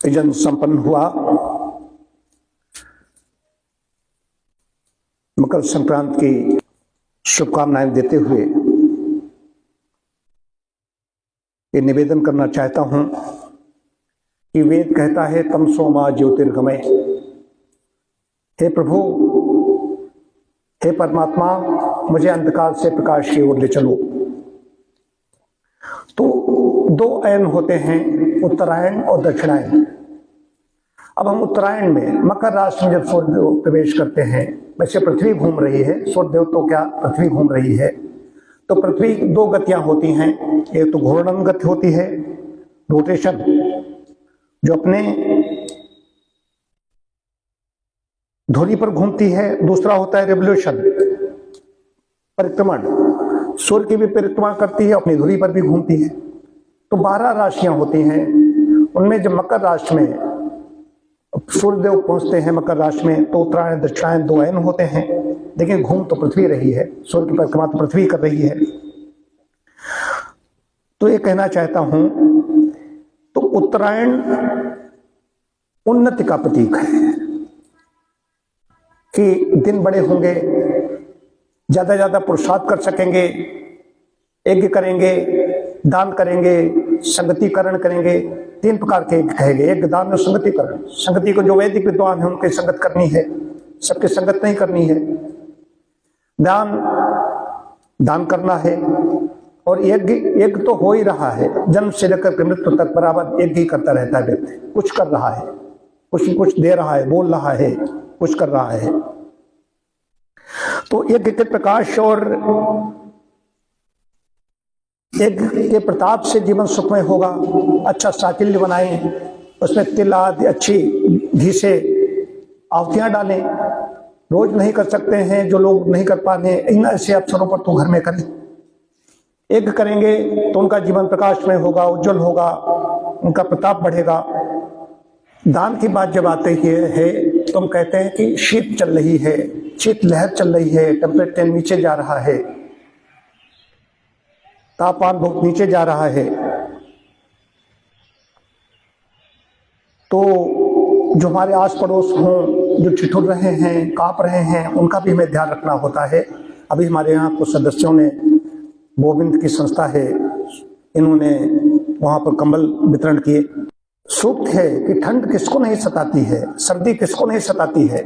यजन संपन्न हुआ। मकर संक्रांति की शुभकामनाएं देते हुए ये निवेदन करना चाहता हूं कि वेद कहता है तमसो मा ज्योतिर्गमय। हे प्रभु, हे परमात्मा, मुझे अंधकार से प्रकाश की ओर ले चलो। तो दो अयन होते हैं, उत्तरायण और दक्षिणायन। अब हम उत्तरायण में मकर राशि में जब सूर्यदेव प्रवेश करते हैं, वैसे पृथ्वी घूम रही है, सूर्यदेव तो क्या पृथ्वी घूम रही है, तो पृथ्वी दो गतियां होती हैं। एक तो घूर्णन गति होती है, रोटेशन, जो अपने धुरी पर घूमती है। दूसरा होता है रिवोल्यूशन, परिक्रमण। सूर्य की भी परिक्रमा करती है, अपनी धुरी पर भी घूमती है। तो 12 राशियां होती हैं। उनमें जब मकर राशि में सूर्यदेव पहुंचते हैं मकर राशि में, तो उत्तरायण दक्षिणायन दो अयन होते हैं। लेकिन घूम तो पृथ्वी रही है, सूर्य की परिक्रमा तो पृथ्वी कर रही है। तो ये कहना चाहता हूं, तो उत्तरायण उन्नति का प्रतीक है कि दिन बड़े होंगे, ज्यादा ज्यादा पुरुषार्थ कर सकेंगे, यज्ञ करेंगे, दान करेंगे, संगतिकरण करेंगे। 3 प्रकार के यज्ञ कहेंगे, यज्ञ, दान और संगतिकरण। संगति को जो वैदिक विद्वान है उनकी संगत करनी है, सबके संगत नहीं करनी है। दान करना है। और यज्ञ तो हो ही रहा है, जन्म से लेकर के मृत्यु तक बराबर यज्ञ ही करता रहता है व्यक्ति। कुछ कर रहा है, कुछ दे रहा है, बोल रहा है, कुछ कर रहा है। तो यज्ञ के प्रकाश और यज्ञ के प्रताप से जीवन सुखमय होगा। अच्छा साकिल्य बनाएं, उसमें तिल आदि अच्छी घी से आहुतियां डालें। रोज नहीं कर सकते हैं जो लोग नहीं कर पा रहे, इन ऐसे अवसरों पर तो घर में करें। यज्ञ करेंगे तो उनका जीवन प्रकाशमय होगा, उज्जवल होगा, उनका प्रताप बढ़ेगा। दान की बात जब आते है तो हम कहते हैं कि शीत चल रही है, शीत लहर चल रही है, टेम्परेचर नीचे जा रहा है, तापमान बहुत नीचे जा रहा है। तो जो हमारे आस पड़ोस हों, जो ठिठुर रहे हैं, कांप रहे हैं, उनका भी हमें ध्यान रखना होता है। अभी हमारे यहाँ कुछ सदस्यों ने, गोविंद की संस्था है, इन्होंने वहां पर कंबल वितरण किए। सूक्त है कि ठंड किसको नहीं सताती है, सर्दी किसको नहीं सताती है।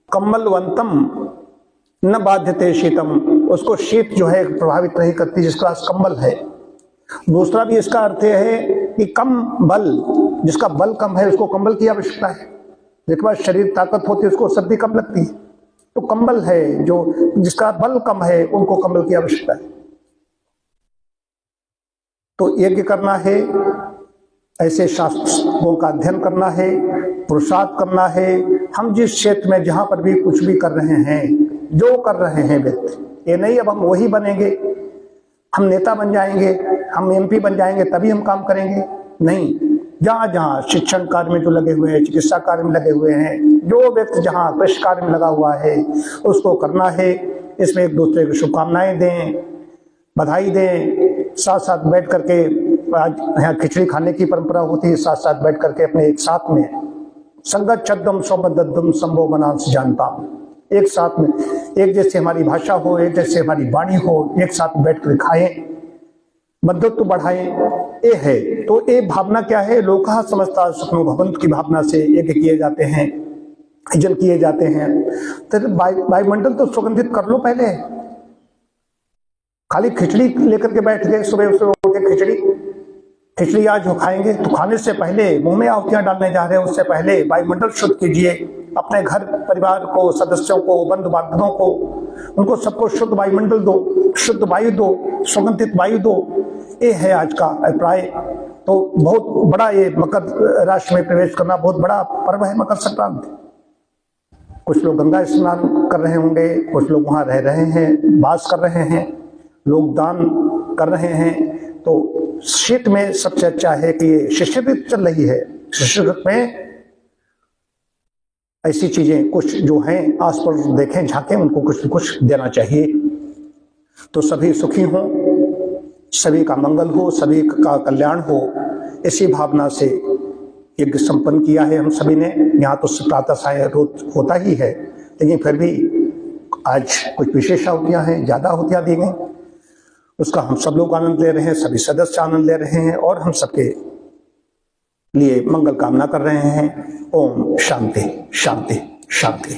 कंबलवंतम न बाध्यते शीतम, उसको शीत जो है प्रभावित नहीं करती जिसके पास कंबल है। दूसरा भी इसका अर्थ है कि कम बल, जिसका बल कम है उसको कंबल की आवश्यकता है। जिसके पास शरीर ताकत होती है उसको सर्दी कम लगती है। तो कंबल है, जो जिसका बल कम है उनको कंबल की आवश्यकता है। तो यज्ञ करना है, ऐसे शास्त्रों का अध्ययन करना है, पुरुषार्थ करना है। हम जिस क्षेत्र में जहां पर भी कुछ भी कर रहे हैं, जो कर रहे हैं व्यक्ति, ये नहीं अब हम वही बनेंगे, हम नेता बन जाएंगे, हम एमपी बन जाएंगे तभी हम काम करेंगे। नहीं, जहां जहां शिक्षण कार्य में जो लगे हुए हैं, चिकित्सा कार्य में लगे हुए हैं, जो व्यक्ति जहां कृषि कार्य में लगा हुआ है उसको करना है। इसमें एक दूसरे को शुभकामनाएं दें, बधाई दें, साथ साथ बैठ करके, आज यहाँ खिचड़ी खाने की परंपरा होती है, साथ साथ बैठ करके अपने एक साथ में संगत छद्दम सौबद्दम संभव बनांस जानता, एक साथ में एक जैसे हमारी भाषा हो, एक जैसे हमारी वाणी हो, एक साथ बैठ कर खाएं, बंधुत्व बढ़ाएं। ये है। तो ये भावना क्या है, लोका समझता सुखनो भवंत की भावना से यज्ञ किए जाते हैं, यजन किए जाते हैं। तो वायुमंडल तो सुगंधित कर लो पहले। खाली खिचड़ी लेकर के बैठ गए, सुबह उठ के खिचड़ी आज खाएंगे, तो खाने से पहले मुंह में आहुतियां डालने जा रहे हैं, उससे पहले वायुमंडल शुद्ध कीजिए। अपने घर परिवार को, सदस्यों को, बंधु बांधवों को, उनको सबको शुद्ध वायुमंडल दो, शुद्ध वायु दो, सुगंधित वायु दो। ये है आज का अभिप्राय। तो बहुत बड़ा ये मकर राशि में प्रवेश करना बहुत बड़ा पर्व है मकर संक्रांति। कुछ लोग गंगा स्नान कर रहे होंगे, कुछ लोग वहां रह रहे हैं, वास कर रहे हैं, लोग दान कर रहे हैं। तो शीत में सबसे अच्छा है कि ये शिष्य ऋतु चल रही है, शिष्य ऋतु में ऐसी चीजें कुछ जो हैं आस पास देखें, झांकें, उनको कुछ न कुछ देना चाहिए। तो सभी सुखी हों, सभी का मंगल हो, सभी का कल्याण हो, इसी भावना से यज्ञ संपन्न किया है हम सभी ने। यहाँ तो प्रातः साय रोज होता ही है, लेकिन फिर भी आज कुछ विशेष आहुतियां हैं, ज्यादा आहुतियां दी गई, उसका हम सब लोग आनंद ले रहे हैं, सभी सदस्य आनंद ले रहे हैं और हम सबके लिए मंगल कामना कर रहे हैं। ओम शांति शांति शांति।